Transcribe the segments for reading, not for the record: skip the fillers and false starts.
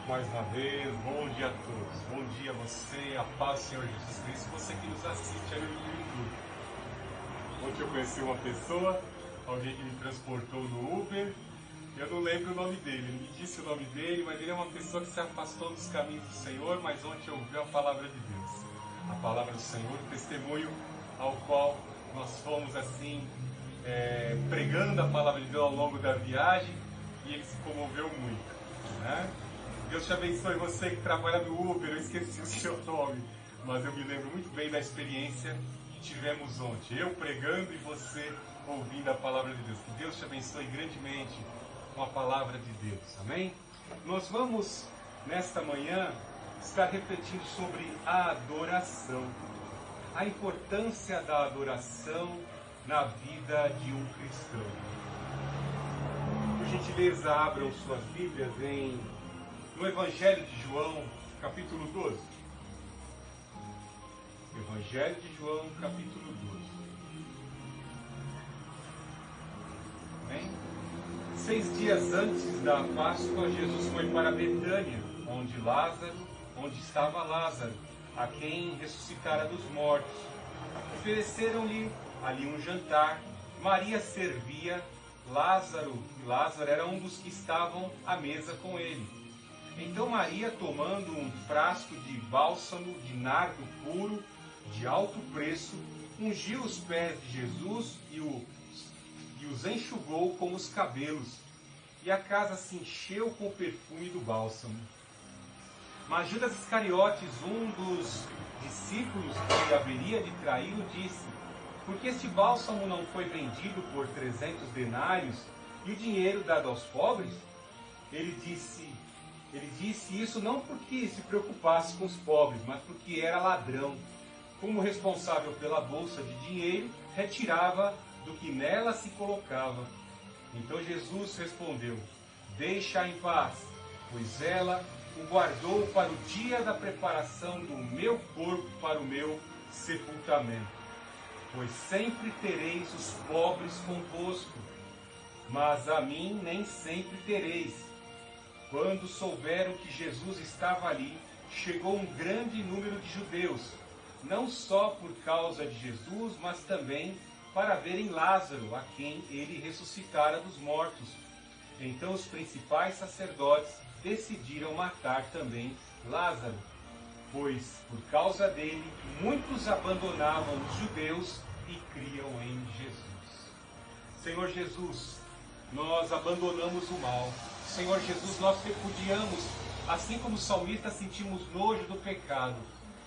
Mais uma vez, bom dia a todos. Bom dia a você, a paz do Senhor Jesus Cristo, você que nos assiste aí no YouTube. Ontem eu conheci uma pessoa, alguém que me transportou no Uber, eu não lembro o nome dele, ele me disse o nome dele, mas ele é uma pessoa que se afastou dos caminhos do Senhor, mas ontem eu ouvi a palavra de Deus. A palavra do Senhor, o testemunho ao qual nós fomos assim, pregando a palavra de Deus ao longo da viagem, e ele se comoveu muito, né? Deus te abençoe, você que trabalha no Uber, eu esqueci o seu nome, mas eu me lembro muito bem da experiência que tivemos ontem, eu pregando e você ouvindo a palavra de Deus. Que Deus te abençoe grandemente com a palavra de Deus, amém? Nós vamos, nesta manhã, estar refletindo sobre a adoração, a importância da adoração na vida de um cristão. Por gentileza, abram suas Bíblias no Evangelho de João, capítulo 12. Evangelho de João, capítulo 12. Amém? 6 dias antes da Páscoa, Jesus foi para Betânia, onde estava Lázaro, a quem ressuscitara dos mortos. Ofereceram-lhe ali um jantar. Maria servia, Lázaro era um dos que estavam à mesa com ele. Então Maria, tomando um frasco de bálsamo de nardo puro, de alto preço, ungiu os pés de Jesus e os enxugou com os cabelos, e a casa se encheu com o perfume do bálsamo. Mas Judas Iscariotes, um dos discípulos que haveria de traí-lo, disse: por que este bálsamo não foi vendido por 300 denários e o dinheiro dado aos pobres? Ele disse isso não porque se preocupasse com os pobres, mas porque era ladrão. Como responsável pela bolsa de dinheiro, retirava do que nela se colocava. Então Jesus respondeu: deixa-a em paz, pois ela o guardou para o dia da preparação do meu corpo para o meu sepultamento. Pois sempre tereis os pobres convosco, mas a mim nem sempre tereis. Quando souberam que Jesus estava ali, chegou um grande número de judeus, não só por causa de Jesus, mas também para verem Lázaro, a quem ele ressuscitara dos mortos. Então os principais sacerdotes decidiram matar também Lázaro, pois por causa dele muitos abandonavam os judeus e criam em Jesus. Senhor Jesus, nós abandonamos o mal. Senhor Jesus, nós repudiamos, assim como os salmistas sentimos nojo do pecado.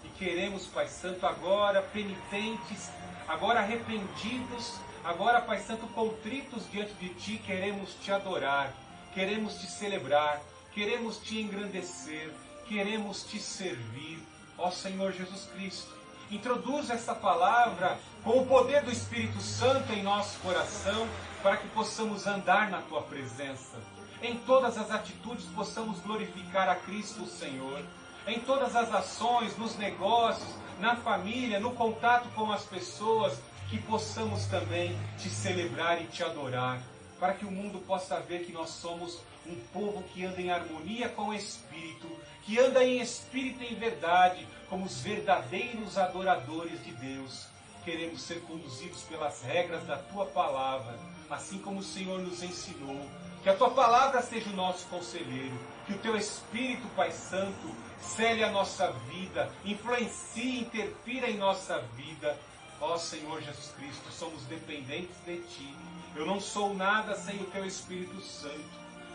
E queremos, Pai Santo, agora penitentes, agora arrependidos, agora, Pai Santo, contritos diante de Ti, queremos Te adorar, queremos Te celebrar, queremos Te engrandecer, queremos Te servir. Ó Senhor Jesus Cristo, introduz essa palavra com o poder do Espírito Santo em nosso coração, para que possamos andar na Tua presença. Em todas as atitudes possamos glorificar a Cristo, o Senhor. Em todas as ações, nos negócios, na família, no contato com as pessoas, que possamos também Te celebrar e Te adorar, para que o mundo possa ver que nós somos um povo que anda em harmonia com o Espírito, que anda em Espírito e em verdade, como os verdadeiros adoradores de Deus. Queremos ser conduzidos pelas regras da Tua Palavra, assim como o Senhor nos ensinou. Que a Tua Palavra seja o nosso conselheiro, que o Teu Espírito, Pai Santo, cele a nossa vida, influencie, interfira em nossa vida. Ó Senhor Jesus Cristo, somos dependentes de Ti. Eu não sou nada sem o Teu Espírito Santo.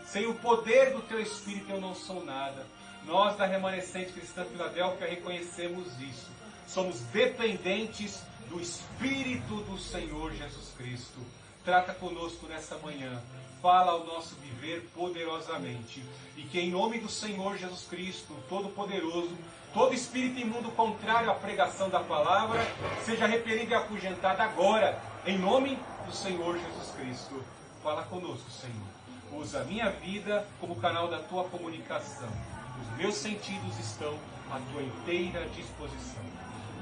Sem o poder do Teu Espírito eu não sou nada. Nós da Remanescente Cristã Filadélfia reconhecemos isso. Somos dependentes do Espírito do Senhor Jesus Cristo. Trata conosco nessa manhã. Fala ao nosso viver poderosamente. E que em nome do Senhor Jesus Cristo, Todo-Poderoso, todo espírito imundo contrário à pregação da palavra seja repelido e afugentado agora, em nome do Senhor Jesus Cristo. Fala conosco, Senhor. Usa a minha vida como canal da Tua comunicação. Os meus sentidos estão à Tua inteira disposição.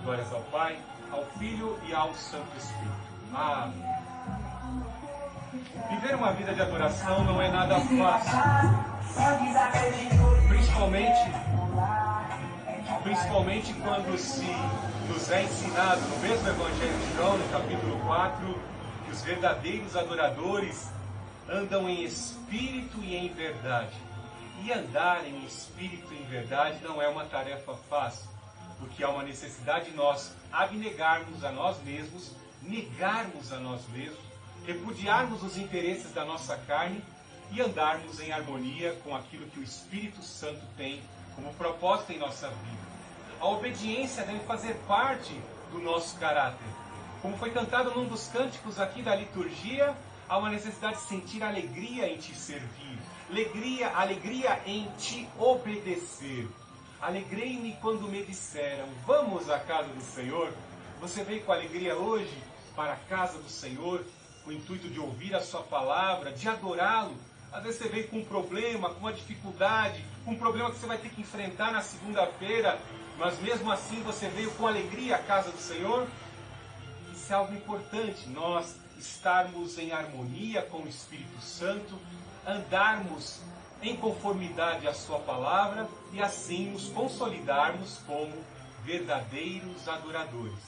Glórias ao Pai, ao Filho e ao Santo Espírito. Amém. Viver uma vida de adoração não é nada fácil, Principalmente quando se nos é ensinado no mesmo Evangelho de João, no capítulo 4, que os verdadeiros adoradores andam em espírito e em verdade. E andar em espírito e em verdade não é uma tarefa fácil, porque há uma necessidade de nós abnegarmos a nós mesmos, negarmos a nós mesmos, repudiarmos os interesses da nossa carne e andarmos em harmonia com aquilo que o Espírito Santo tem como propósito em nossa vida. A obediência deve fazer parte do nosso caráter. Como foi cantado num dos cânticos aqui da liturgia, há uma necessidade de sentir alegria em te servir, alegria em te obedecer. Alegrei-me quando me disseram, vamos à casa do Senhor. Você veio com alegria hoje para a casa do Senhor, com o intuito de ouvir a sua palavra, de adorá-lo. Às vezes você veio com um problema, com uma dificuldade, com um problema que você vai ter que enfrentar na segunda-feira, mas mesmo assim você veio com alegria à casa do Senhor. Isso é algo importante, nós estarmos em harmonia com o Espírito Santo, andarmos em conformidade à sua palavra e assim nos consolidarmos como verdadeiros adoradores.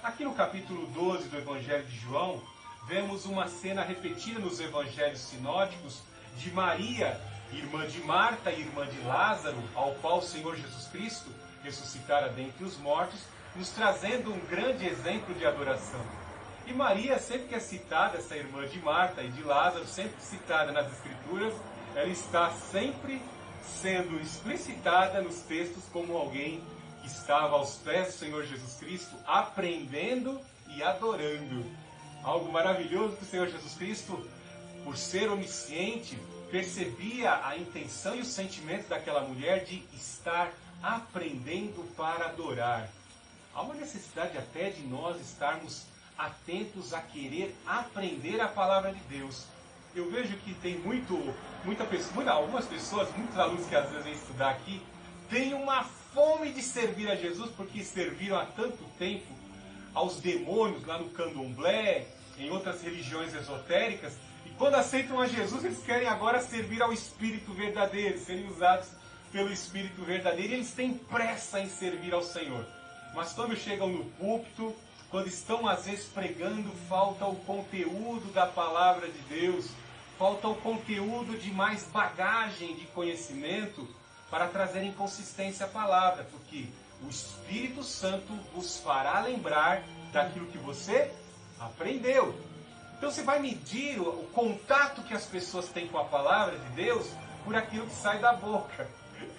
Aqui no capítulo 12 do Evangelho de João, vemos uma cena repetida nos evangelhos sinóticos de Maria, irmã de Marta e irmã de Lázaro, ao qual o Senhor Jesus Cristo ressuscitara dentre os mortos, nos trazendo um grande exemplo de adoração. E Maria, sempre que é citada, essa irmã de Marta e de Lázaro, sempre citada nas Escrituras, ela está sempre sendo explicitada nos textos como alguém que estava aos pés do Senhor Jesus Cristo, aprendendo e adorando. Algo maravilhoso que o Senhor Jesus Cristo, por ser onisciente, percebia a intenção e os sentimentos daquela mulher de estar aprendendo para adorar. Há uma necessidade até de nós estarmos atentos a querer aprender a palavra de Deus. Eu vejo que tem algumas pessoas, muitos alunos que às vezes vêm estudar aqui, têm uma fome de servir a Jesus, porque serviram há tanto tempo aos demônios lá no candomblé, em outras religiões esotéricas, e quando aceitam a Jesus, eles querem agora servir ao Espírito verdadeiro, serem usados pelo Espírito verdadeiro, e eles têm pressa em servir ao Senhor. Mas quando chegam no púlpito, quando estão às vezes pregando, falta o conteúdo da palavra de Deus, falta o conteúdo de mais bagagem de conhecimento para trazerem consistência à palavra, porque o Espírito Santo vos fará lembrar daquilo que você aprendeu. Então você vai medir o contato que as pessoas têm com a palavra de Deus por aquilo que sai da boca.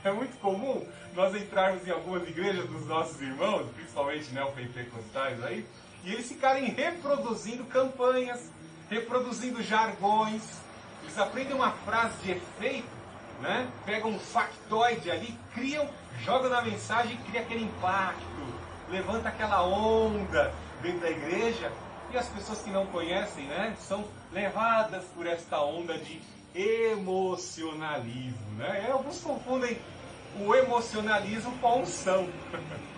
É muito comum nós entrarmos em algumas igrejas dos nossos irmãos, principalmente neopentecostais aí, e eles ficarem reproduzindo campanhas, reproduzindo jargões. Eles aprendem uma frase de efeito, né? Pegam um factoide ali, jogam na mensagem e cria aquele impacto, levanta aquela onda dentro da igreja, e as pessoas que não conhecem, né, são levadas por esta onda de emocionalismo, né? E alguns confundem o emocionalismo com a unção.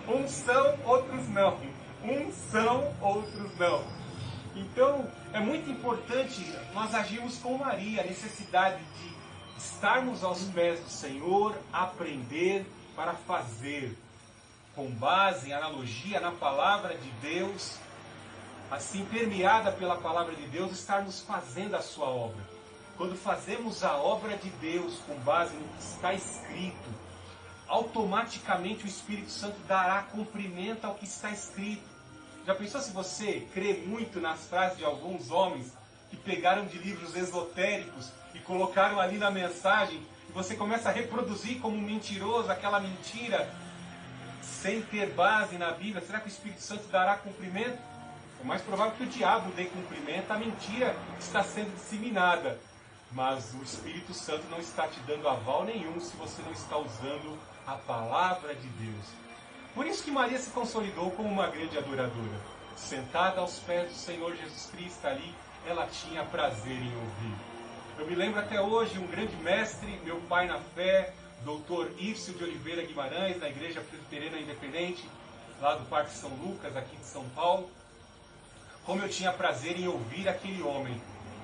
Uns são, outros não. Uns são, outros não. Então, é muito importante nós agirmos com Maria, a necessidade de estarmos aos pés do Senhor, aprender para fazer, com base em analogia na palavra de Deus, assim permeada pela palavra de Deus, estarmos fazendo a sua obra. Quando fazemos a obra de Deus com base no que está escrito, automaticamente o Espírito Santo dará cumprimento ao que está escrito. Já pensou se você crê muito nas frases de alguns homens que pegaram de livros esotéricos e colocaram ali na mensagem, e você começa a reproduzir como um mentiroso aquela mentira sem ter base na Bíblia? Será que o Espírito Santo dará cumprimento? É mais provável que o diabo dê cumprimento à mentira que está sendo disseminada. Mas o Espírito Santo não está te dando aval nenhum se você não está usando a palavra de Deus. Por isso que Maria se consolidou como uma grande adoradora. Sentada aos pés do Senhor Jesus Cristo ali, ela tinha prazer em ouvir. Eu me lembro até hoje um grande mestre, meu pai na fé, Dr. Írcio de Oliveira Guimarães, na Igreja Presbiteriana Independente, lá do Parque São Lucas, aqui de São Paulo. Como eu tinha prazer em ouvir aquele homem.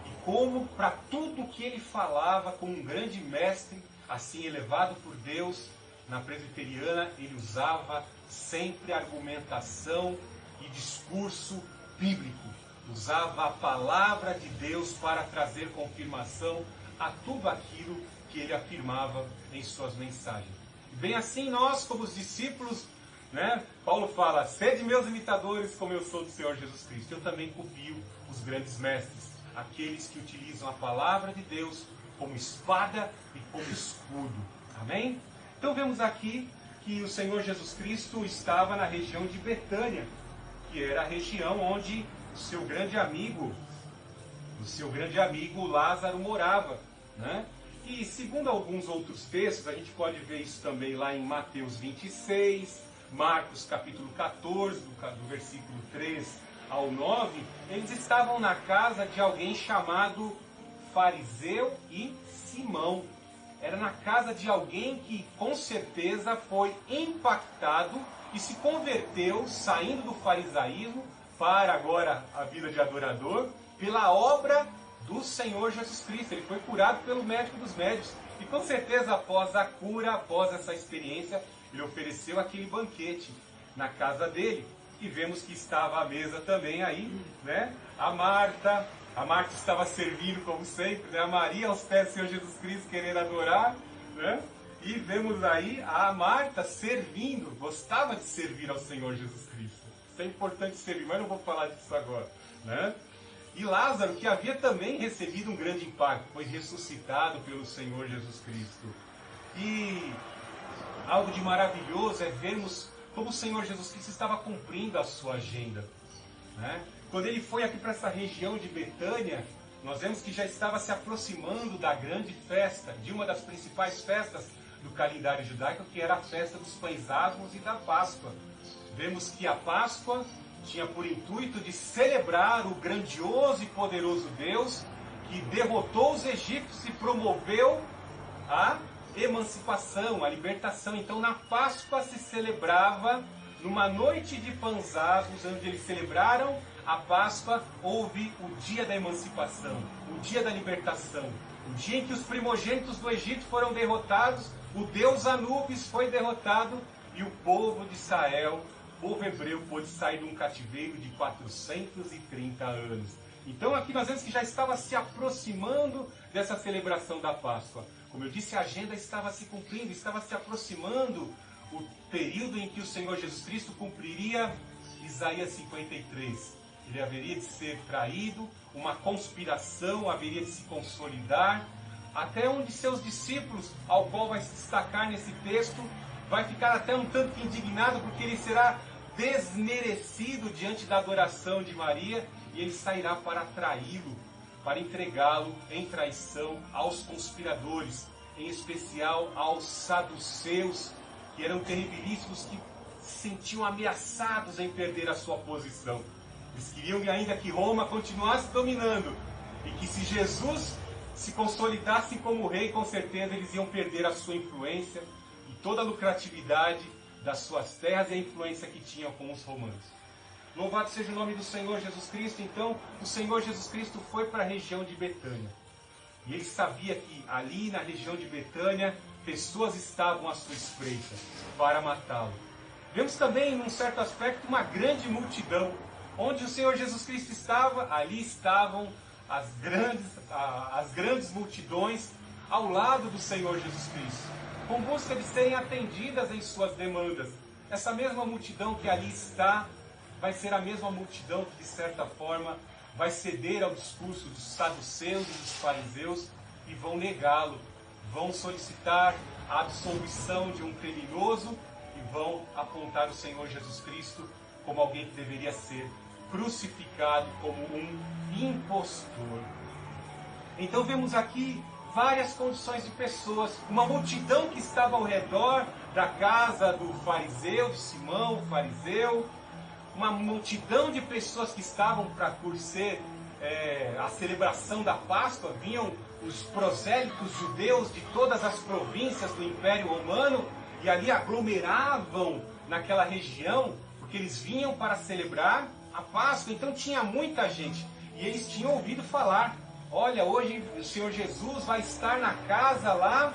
E como, para tudo que ele falava, como um grande mestre, assim elevado por Deus, na presbiteriana ele usava sempre argumentação e discurso bíblico. Usava a palavra de Deus para trazer confirmação a tudo aquilo que ele afirmava em suas mensagens. E bem assim nós, como os discípulos, Paulo fala, sede meus imitadores como eu sou do Senhor Jesus Cristo. Eu também copio os grandes mestres, aqueles que utilizam a palavra de Deus como espada e como escudo. Amém? Então vemos aqui que o Senhor Jesus Cristo estava na região de Betânia, que era a região onde o seu grande amigo Lázaro morava, E segundo alguns outros textos, a gente pode ver isso também lá em Mateus 26, Marcos capítulo 14, do versículo 3 ao 9, eles estavam na casa de alguém chamado Fariseu e Simão. Era na casa de alguém que com certeza foi impactado e se converteu, saindo do farisaísmo para agora a vida de adorador, pela obra do Senhor Jesus Cristo. Ele foi curado pelo médico dos médicos. E com certeza após a cura, após essa experiência, ele ofereceu aquele banquete na casa dele. E vemos que estava à mesa também aí, A Marta estava servindo como sempre, A Maria aos pés do Senhor Jesus Cristo, querendo adorar, E vemos aí a Marta servindo, gostava de servir ao Senhor Jesus Cristo. Isso é importante servir, mas não vou falar disso agora, E Lázaro, que havia também recebido um grande impacto, foi ressuscitado pelo Senhor Jesus Cristo. E algo de maravilhoso é vermos como o Senhor Jesus Cristo estava cumprindo a sua agenda. Quando ele foi aqui para essa região de Betânia, nós vemos que já estava se aproximando da grande festa, de uma das principais festas do calendário judaico, que era a festa dos pães asmos e da Páscoa. Vemos que a Páscoa tinha por intuito de celebrar o grandioso e poderoso Deus que derrotou os egípcios e promoveu a emancipação, a libertação. Então na Páscoa se celebrava, numa noite de pães asmos, onde eles celebraram a Páscoa, houve o dia da emancipação, o dia da libertação, o dia em que os primogênitos do Egito foram derrotados, o deus Anubis foi derrotado e o povo de Israel, o povo hebreu, pôde sair de um cativeiro de 430 anos. Então aqui nós vemos que já estava se aproximando dessa celebração da Páscoa. Como eu disse, a agenda estava se cumprindo, estava se aproximando o período em que o Senhor Jesus Cristo cumpriria Isaías 53. Ele haveria de ser traído, uma conspiração haveria de se consolidar, até um de seus discípulos, ao qual vai se destacar nesse texto, vai ficar até um tanto indignado, porque ele será desmerecido diante da adoração de Maria, e ele sairá para traí-lo, para entregá-lo em traição aos conspiradores, em especial aos saduceus, que eram terribilíssimos, que se sentiam ameaçados em perder a sua posição. Eles queriam ainda que Roma continuasse dominando, e que se Jesus se consolidasse como rei, com certeza eles iam perder a sua influência e toda a lucratividade das suas terras e a influência que tinham com os romanos. Louvado seja o nome do Senhor Jesus Cristo. Então, o Senhor Jesus Cristo foi para a região de Betânia. E ele sabia que ali na região de Betânia, pessoas estavam à sua espreita para matá-lo. Vemos também, num certo aspecto, uma grande multidão. Onde o Senhor Jesus Cristo estava, ali estavam as grandes multidões ao lado do Senhor Jesus Cristo, com busca de serem atendidas em suas demandas. Essa mesma multidão que ali está, vai ser a mesma multidão que, de certa forma, vai ceder ao discurso dos saduceus e dos fariseus e vão negá-lo, vão solicitar a absolvição de um criminoso e vão apontar o Senhor Jesus Cristo como alguém que deveria ser crucificado, como um impostor. Então vemos aqui várias condições de pessoas, uma multidão que estava ao redor da casa do fariseu, de Simão, o fariseu, uma multidão de pessoas que estavam para curtir a celebração da Páscoa, vinham os prosélitos judeus de todas as províncias do Império Romano e ali aglomeravam naquela região, porque eles vinham para celebrar a Páscoa. Então tinha muita gente e eles tinham ouvido falar: olha, hoje o Senhor Jesus vai estar na casa lá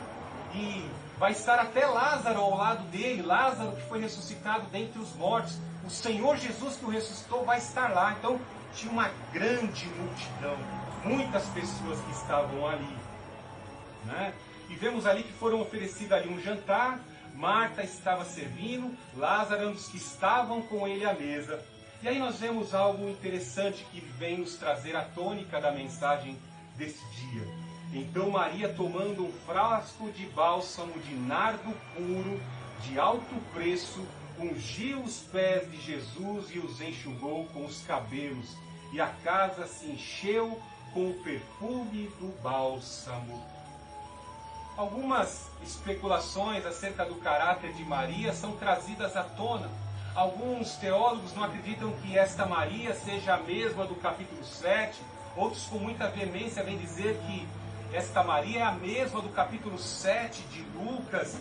e vai estar até Lázaro ao lado dele, Lázaro que foi ressuscitado dentre os mortos. O Senhor Jesus que o ressuscitou vai estar lá. Então tinha uma grande multidão, muitas pessoas que estavam ali, né? E vemos ali que foram oferecidos ali um jantar. Marta estava servindo, Lázaro era um dos que estavam com ele à mesa. E aí nós vemos algo interessante que vem nos trazer a tônica da mensagem desse dia. Então Maria, tomando um frasco de bálsamo de nardo puro, de alto preço, ungiu os pés de Jesus e os enxugou com os cabelos. E a casa se encheu com o perfume do bálsamo. Algumas especulações acerca do caráter de Maria são trazidas à tona. Alguns teólogos não acreditam que esta Maria seja a mesma do capítulo 7. Outros, com muita veemência, vêm dizer que esta Maria é a mesma do capítulo 7 de Lucas.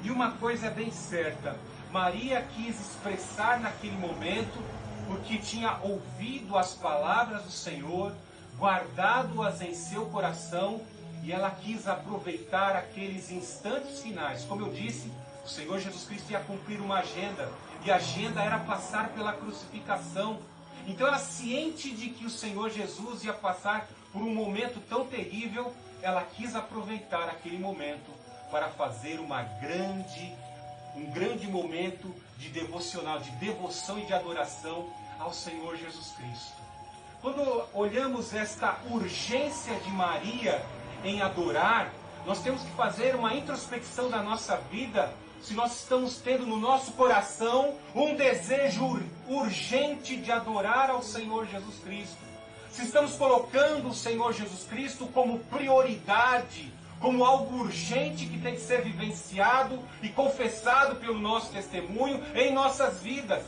E uma coisa é bem certa: Maria quis expressar naquele momento, porque tinha ouvido as palavras do Senhor, guardado-as em seu coração, e ela quis aproveitar aqueles instantes finais. Como eu disse, o Senhor Jesus Cristo ia cumprir uma agenda, e a agenda era passar pela crucificação. Então ela, ciente de que o Senhor Jesus ia passar por um momento tão terrível, ela quis aproveitar aquele momento para fazer um grande momento de devocional, de devoção e de adoração ao Senhor Jesus Cristo. Quando olhamos esta urgência de Maria em adorar, nós temos que fazer uma introspecção da nossa vida, se nós estamos tendo no nosso coração um desejo urgente de adorar ao Senhor Jesus Cristo. Se estamos colocando o Senhor Jesus Cristo como prioridade, como algo urgente que tem que ser vivenciado e confessado pelo nosso testemunho em nossas vidas.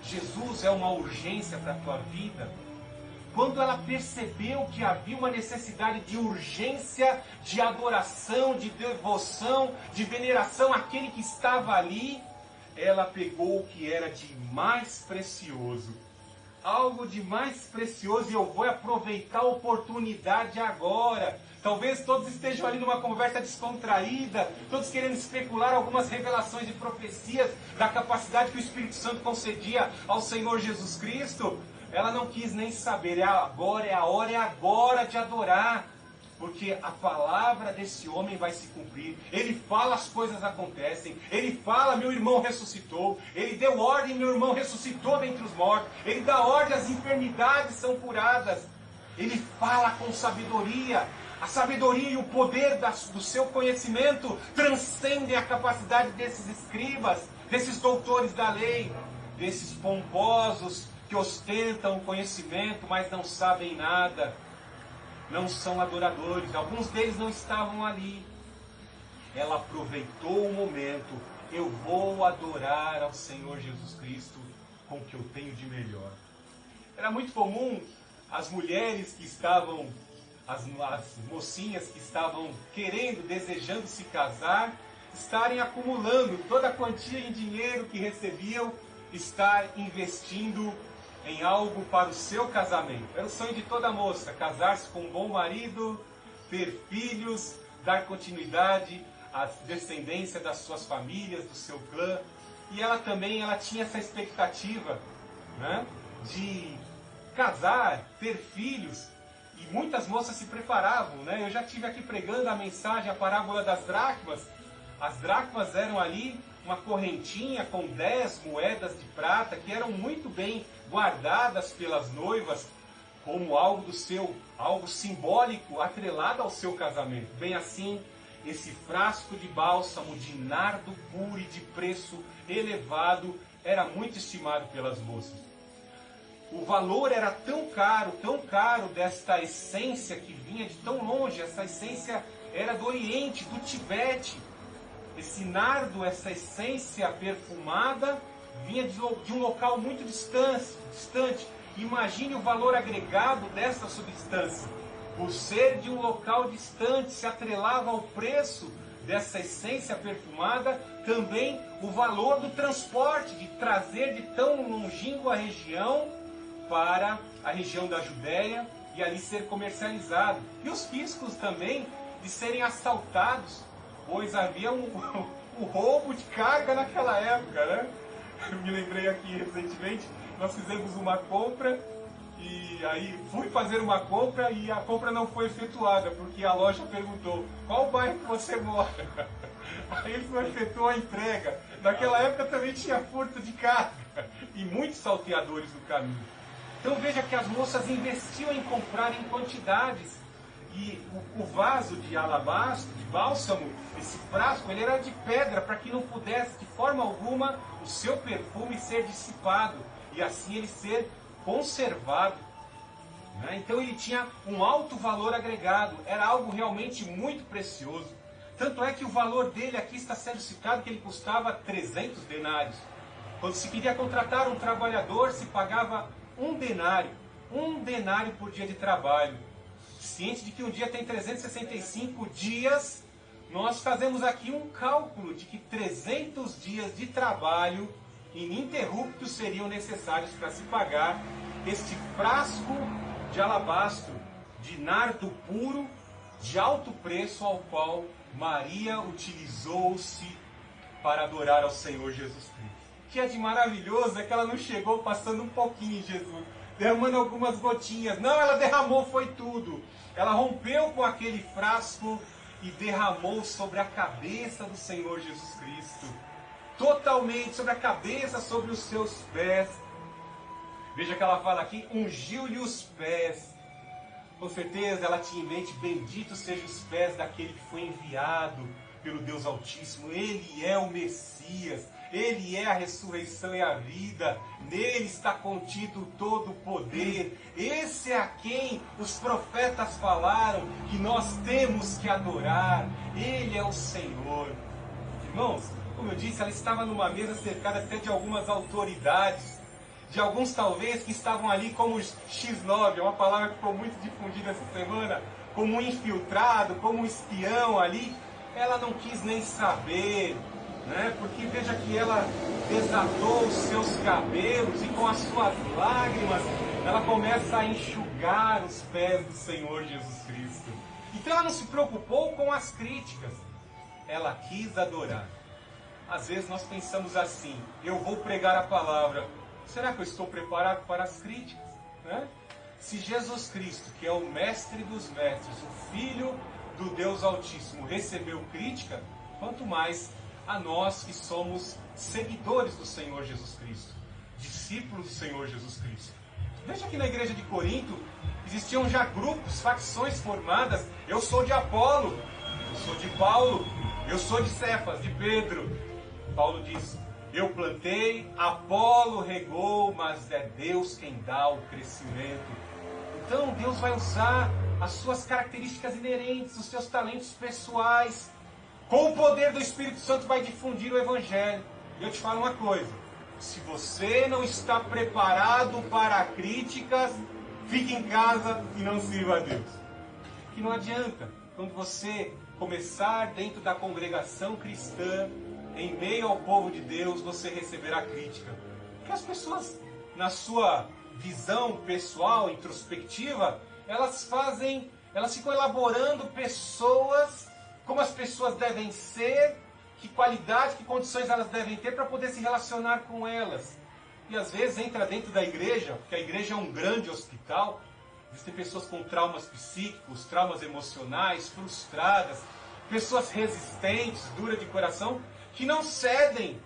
Jesus é uma urgência para a tua vida. Quando ela percebeu que havia uma necessidade de urgência, de adoração, de devoção, de veneração àquele que estava ali, ela pegou o que era de mais precioso. Algo de mais precioso, e eu vou aproveitar a oportunidade agora. Talvez todos estejam ali numa conversa descontraída, todos querendo especular algumas revelações e profecias da capacidade que o Espírito Santo concedia ao Senhor Jesus Cristo. Ela não quis nem saber, é agora, é a hora, é agora de adorar. Porque a palavra desse homem vai se cumprir. Ele fala, as coisas acontecem. Ele fala, meu irmão ressuscitou. Ele deu ordem, meu irmão ressuscitou dentre os mortos. Ele dá ordem, as enfermidades são curadas. Ele fala com sabedoria. A sabedoria e o poder do seu conhecimento transcendem a capacidade desses escribas, desses doutores da lei, desses pomposos que ostentam o conhecimento, mas não sabem nada. Não são adoradores, alguns deles não estavam ali. Ela aproveitou o momento. Eu vou adorar ao Senhor Jesus Cristo com o que eu tenho de melhor. Era muito comum as mulheres que estavam, as mocinhas que estavam querendo, desejando se casar, estarem acumulando toda a quantia em dinheiro que recebiam, estar investindo em algo para o seu casamento. Era o sonho de toda moça, casar-se com um bom marido, ter filhos, dar continuidade à descendência das suas famílias, do seu clã. E ela também tinha essa expectativa, né, de casar, ter filhos. E muitas moças se preparavam, né? Eu já estive aqui pregando a mensagem, a parábola das dracmas. As dracmas eram ali uma correntinha com 10 moedas de prata que eram muito bem guardadas pelas noivas como algo simbólico atrelado ao seu casamento. Bem assim, esse frasco de bálsamo de nardo puro e de preço elevado era muito estimado pelas moças. O valor era tão caro desta essência que vinha de tão longe. Essa essência era do Oriente, do Tibete. Esse nardo, essa essência perfumada, vinha de um local muito distante. Imagine o valor agregado dessa substância. Por ser de um local distante, se atrelava ao preço dessa essência perfumada, também o valor do transporte, de trazer de tão longínqua região para a região da Judéia e ali ser comercializado. E os riscos também de serem assaltados pois havia um roubo de carga naquela época, né? Eu me lembrei aqui recentemente, nós fizemos uma compra e aí fui fazer uma compra e a compra não foi efetuada, porque a loja perguntou, qual bairro que você mora? Aí ele não efetuou a entrega. Naquela época também tinha furto de carga e muitos salteadores no caminho. Então veja que as moças investiam em comprar em quantidades. E o vaso de alabastro, de bálsamo, esse frasco, ele era de pedra, para que não pudesse de forma alguma o seu perfume ser dissipado e assim ele ser conservado. Né? Então ele tinha um alto valor agregado, era algo realmente muito precioso. Tanto é que o valor dele aqui está sendo citado que ele custava 300 denários. Quando se queria contratar um trabalhador, se pagava um denário por dia de trabalho. Ciente de que um dia tem 365 dias, nós fazemos aqui um cálculo de que 300 dias de trabalho ininterruptos seriam necessários para se pagar este frasco de alabastro, de nardo puro, de alto preço, ao qual Maria utilizou-se para adorar ao Senhor Jesus Cristo. O que é de maravilhoso é que ela não chegou passando um pouquinho em Jesus, derramando algumas gotinhas. Não, ela derramou, foi tudo. Ela rompeu com aquele frasco e derramou sobre a cabeça do Senhor Jesus Cristo. Totalmente sobre a cabeça, sobre os seus pés. Veja que ela fala aqui, ungiu-lhe os pés. Com certeza ela tinha em mente, bendito sejam os pés daquele que foi enviado pelo Deus Altíssimo. Ele é o Messias. Ele é a ressurreição e a vida. Nele está contido todo o poder. Esse é a quem os profetas falaram que nós temos que adorar. Ele é o Senhor. Irmãos, como eu disse, ela estava numa mesa cercada até de algumas autoridades. De alguns talvez que estavam ali como X9, é uma palavra que ficou muito difundida essa semana, como um infiltrado, como um espião ali. Ela não quis nem saber, né? Porque veja que ela desatou os seus cabelos e com as suas lágrimas ela começa a enxugar os pés do Senhor Jesus Cristo. Então ela não se preocupou com as críticas, ela quis adorar. Às vezes nós pensamos assim, eu vou pregar a palavra, será que eu estou preparado para as críticas? Né? Se Jesus Cristo, que é o mestre dos mestres, o Filho do Deus Altíssimo, recebeu crítica, quanto mais a nós que somos seguidores do Senhor Jesus Cristo, discípulos do Senhor Jesus Cristo. Veja que na igreja de Corinto existiam já grupos, facções formadas. Eu sou de Apolo, eu sou de Paulo, eu sou de Cefas, de Pedro. Paulo diz, eu plantei, Apolo regou, mas é Deus quem dá o crescimento. Então Deus vai usar as suas características inerentes, os seus talentos pessoais. Com o poder do Espírito Santo vai difundir o Evangelho. E eu te falo uma coisa, se você não está preparado para críticas, fique em casa e não sirva a Deus. Que não adianta, quando você começar dentro da congregação cristã, em meio ao povo de Deus, você receberá crítica. Porque as pessoas, na sua visão pessoal, introspectiva, elas ficam elaborando pessoas, como as pessoas devem ser, que qualidade, que condições elas devem ter para poder se relacionar com elas. E às vezes entra dentro da igreja, porque a igreja é um grande hospital, existem pessoas com traumas psíquicos, traumas emocionais, frustradas, pessoas resistentes, duras de coração, que não cedem,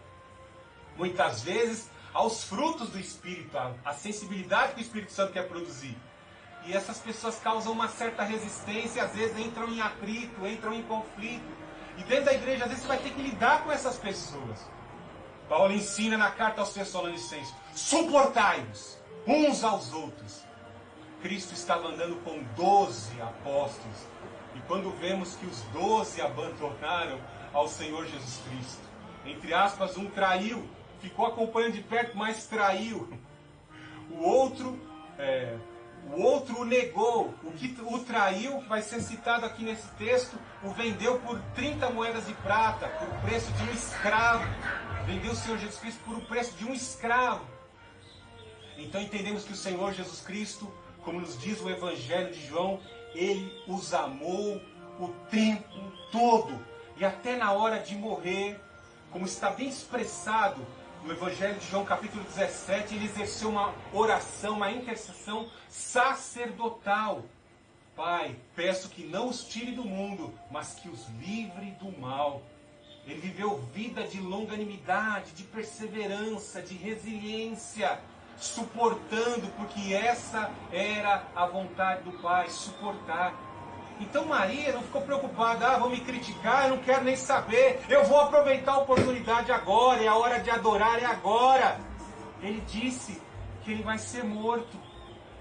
muitas vezes, aos frutos do Espírito, à sensibilidade que o Espírito Santo quer produzir. E essas pessoas causam uma certa resistência, às vezes entram em atrito, entram em conflito. E dentro da igreja, às vezes, você vai ter que lidar com essas pessoas. Paulo ensina na carta aos Tessalonicenses, suportai-vos uns aos outros. Cristo estava andando com 12 apóstolos. E quando vemos que os 12 abandonaram ao Senhor Jesus Cristo, entre aspas, um traiu, ficou acompanhando de perto, mas traiu. O outro o negou, o que o traiu, que vai ser citado aqui nesse texto, o vendeu por 30 moedas de prata, por preço de um escravo. Vendeu o Senhor Jesus Cristo por o preço de um escravo. Então entendemos que o Senhor Jesus Cristo, como nos diz o Evangelho de João, Ele os amou o tempo todo. e até na hora de morrer, como está bem expressado no Evangelho de João capítulo 17, ele exerceu uma oração, uma intercessão sacerdotal. Pai, peço que não os tire do mundo, mas que os livre do mal. Ele viveu vida de longanimidade, de perseverança, de resiliência, suportando, porque essa era a vontade do Pai, suportar. Então Maria não ficou preocupada, vão me criticar, eu não quero nem saber, eu vou aproveitar a oportunidade agora, é a hora de adorar, é agora. Ele disse que ele vai ser morto.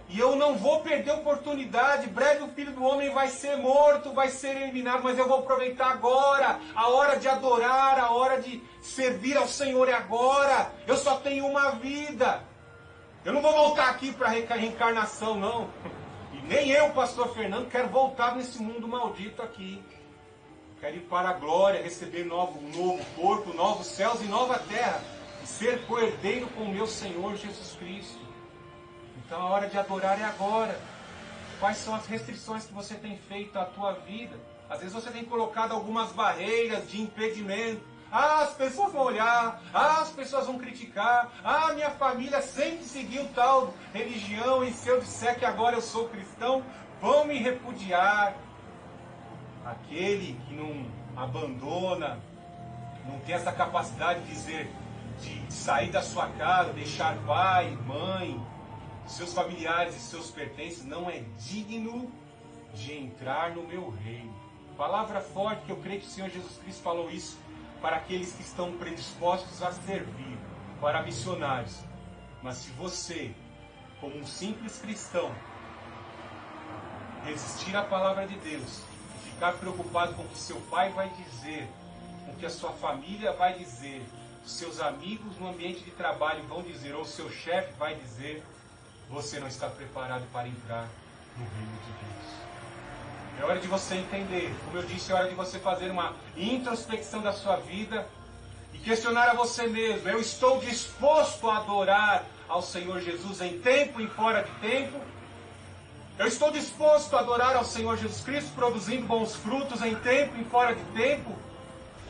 E eu não vou perder a oportunidade, breve o Filho do Homem vai ser morto, vai ser eliminado, mas eu vou aproveitar agora, a hora de adorar, a hora de servir ao Senhor é agora, eu só tenho uma vida, eu não vou voltar aqui para a reencarnação não, e nem eu, pastor Fernando, quero voltar nesse mundo maldito aqui, quero ir para a glória, receber um novo corpo, novos céus e nova terra, e ser co-herdeiro com o meu Senhor Jesus Cristo. Então a hora de adorar é agora. Quais são as restrições que você tem feito à tua vida? Às vezes você tem colocado algumas barreiras de impedimento. As pessoas vão olhar, as pessoas vão criticar. Minha família sempre seguiu tal religião e se eu disser que agora eu sou cristão, vão me repudiar. Aquele que não abandona, não tem essa capacidade de dizer, de sair da sua casa, deixar pai, mãe, seus familiares e seus pertences, não é digno de entrar no meu reino. Palavra forte que eu creio que o Senhor Jesus Cristo falou isso para aqueles que estão predispostos a servir, para missionários. Mas se você, como um simples cristão, resistir à palavra de Deus e ficar preocupado com o que seu pai vai dizer, com o que a sua família vai dizer, os seus amigos no ambiente de trabalho vão dizer, ou o seu chefe vai dizer, você não está preparado para entrar no reino de Deus. É hora de você entender, como eu disse, é hora de você fazer uma introspecção da sua vida e questionar a você mesmo. Eu estou disposto a adorar ao Senhor Jesus em tempo e fora de tempo? Eu estou disposto a adorar ao Senhor Jesus Cristo produzindo bons frutos em tempo e fora de tempo?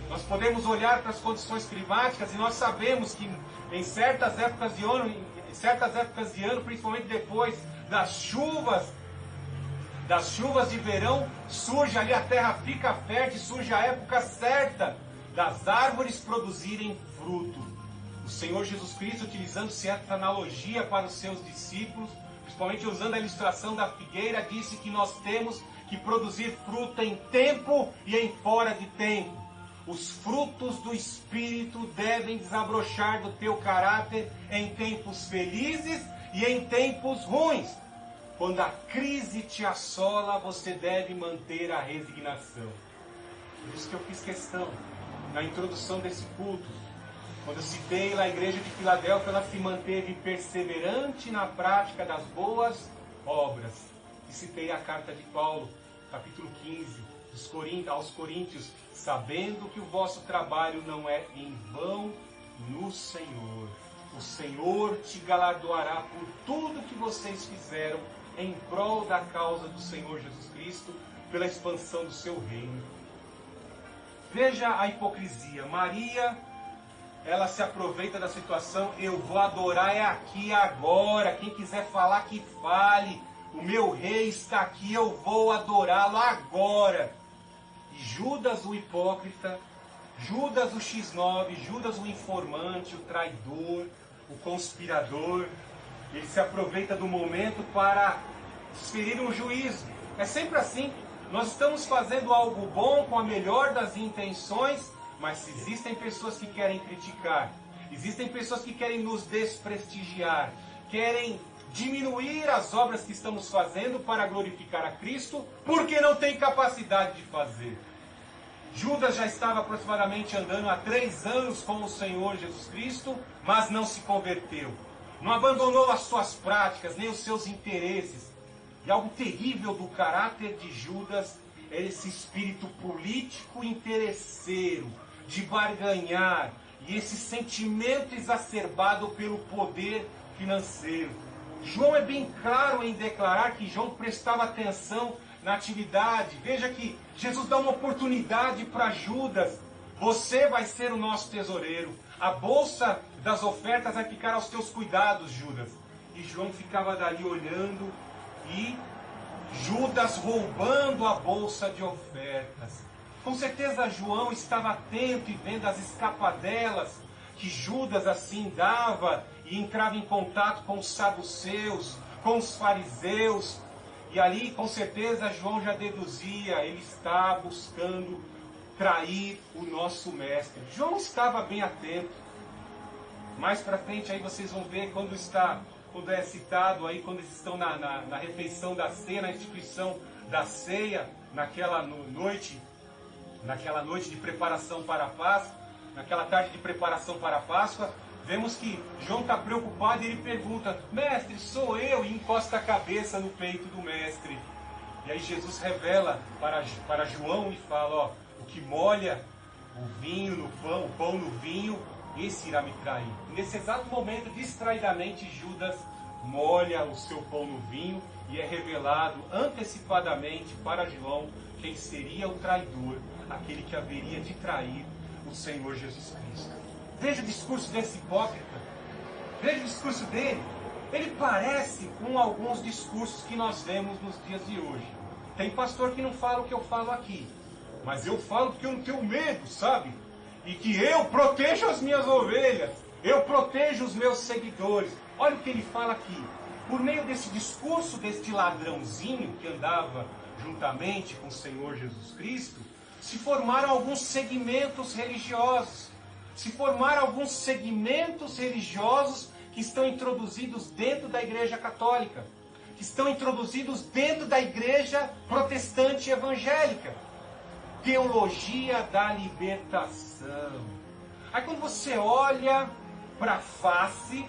Nós podemos olhar para as condições climáticas e nós sabemos que em certas épocas de ano, principalmente depois das chuvas de verão, surge ali, a terra fica fértil, surge a época certa das árvores produzirem fruto. O Senhor Jesus Cristo, utilizando-se essa analogia para os seus discípulos, principalmente usando a ilustração da figueira, disse que nós temos que produzir fruto em tempo e em fora de tempo. Os frutos do Espírito devem desabrochar do teu caráter em tempos felizes e em tempos ruins. Quando a crise te assola, você deve manter a resignação. Por isso que eu fiz questão, na introdução desse culto, quando eu citei lá a igreja de Filadélfia, ela se manteve perseverante na prática das boas obras. E citei a carta de Paulo, capítulo 15, aos Coríntios, sabendo que o vosso trabalho não é em vão no Senhor. O Senhor te galardoará por tudo que vocês fizeram em prol da causa do Senhor Jesus Cristo, pela expansão do seu reino. Veja a hipocrisia. Maria, ela se aproveita da situação, eu vou adorar é aqui agora, quem quiser falar que fale, o meu rei está aqui, eu vou adorá-lo agora. E Judas o hipócrita, Judas o X9, Judas o informante, o traidor, o conspirador, ele se aproveita do momento para desferir um juízo. É sempre assim, nós estamos fazendo algo bom com a melhor das intenções, mas existem pessoas que querem criticar, existem pessoas que querem nos desprestigiar, querem diminuir as obras que estamos fazendo para glorificar a Cristo, porque não tem capacidade de fazer. Judas já estava aproximadamente andando há 3 anos com o Senhor Jesus Cristo, mas não se converteu. Não abandonou as suas práticas, nem os seus interesses. E algo terrível do caráter de Judas é esse espírito político interesseiro, de barganhar, e esse sentimento exacerbado pelo poder financeiro. João é bem claro em declarar que João prestava atenção na atividade. Veja que Jesus dá uma oportunidade para Judas. Você vai ser o nosso tesoureiro. A bolsa das ofertas vai ficar aos teus cuidados, Judas. E João ficava dali olhando e Judas roubando a bolsa de ofertas. Com certeza João estava atento e vendo as escapadelas que Judas assim dava e entrava em contato com os saduceus, com os fariseus. E ali, com certeza, João já deduzia, ele está buscando trair o nosso mestre. João estava bem atento. Mais para frente aí vocês vão ver quando é citado aí, quando eles estão na refeição da ceia, na instituição da ceia, naquela noite de preparação para a Páscoa, naquela tarde de preparação para a Páscoa, vemos que João está preocupado e ele pergunta: mestre, sou eu? E encosta a cabeça no peito do mestre. E aí Jesus revela para João e fala: ó, o que molha o vinho no pão, o pão no vinho, esse irá me trair. E nesse exato momento, distraidamente, Judas molha o seu pão no vinho e é revelado antecipadamente para João quem seria o traidor, aquele que haveria de trair o Senhor Jesus Cristo. Veja o discurso desse hipócrita. Veja o discurso dele. Ele parece com alguns discursos que nós vemos nos dias de hoje. Tem pastor que não fala o que eu falo aqui. Mas eu falo porque eu não tenho medo, sabe? E que eu protejo as minhas ovelhas. Eu protejo os meus seguidores. Olha o que ele fala aqui. Por meio desse discurso deste ladrãozinho que andava juntamente com o Senhor Jesus Cristo, se formaram alguns segmentos religiosos. Se formaram alguns segmentos religiosos que estão introduzidos dentro da Igreja Católica, que estão introduzidos dentro da Igreja Protestante Evangélica. Teologia da libertação. Aí quando você olha para a face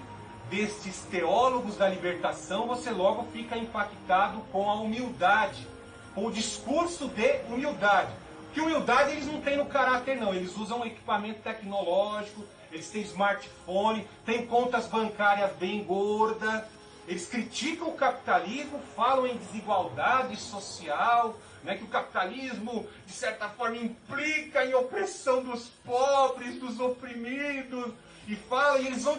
destes teólogos da libertação, você logo fica impactado com a humildade, com o discurso de humildade. Que humildade eles não têm no caráter não, eles usam equipamento tecnológico, eles têm smartphone, têm contas bancárias bem gordas, eles criticam o capitalismo, falam em desigualdade social, né, que o capitalismo de certa forma implica em opressão dos pobres, dos oprimidos, e eles vão